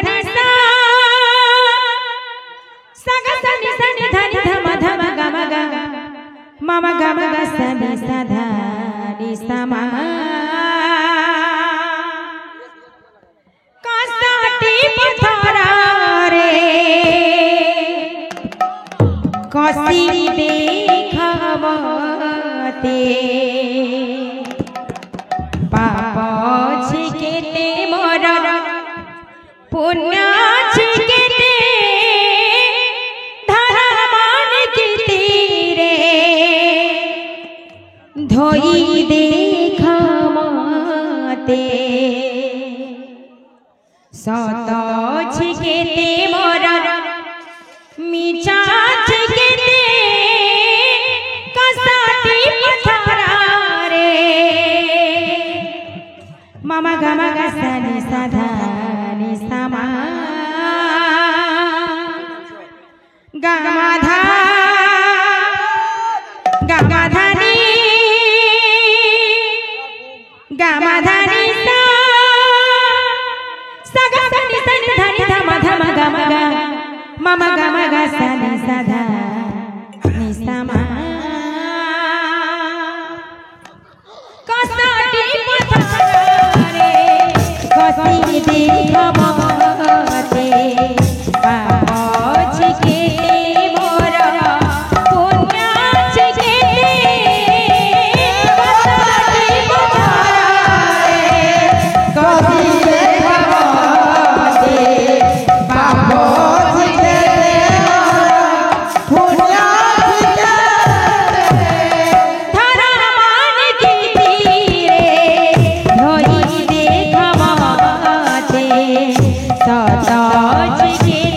धनि सा सा ग सा नि धनि धम धम ग म ग म म ग म ग सा नि सा धा नि सा म कसाटी पथरा रे कसी देखमते पाप छिकेते मोर पुण्य छिकेते धर्मान कीर्ति रे धोई देखमते सत छिकेते मोर मिचा छिकेते कसाटी पथरा रे मम ग म ग सा नि सा धा नि सा म ग म धा नि ग म धा नि सा सा ग सा नि धनि धम धम ग म ग म म ग म ग सा नि सा धा नि सा म कसाटी पथरा रे कसी देखमते पाप छिकेते मोर पुण्य छिकेते कसाटी पथरा रे कसी देखमते पाप सत छिकेते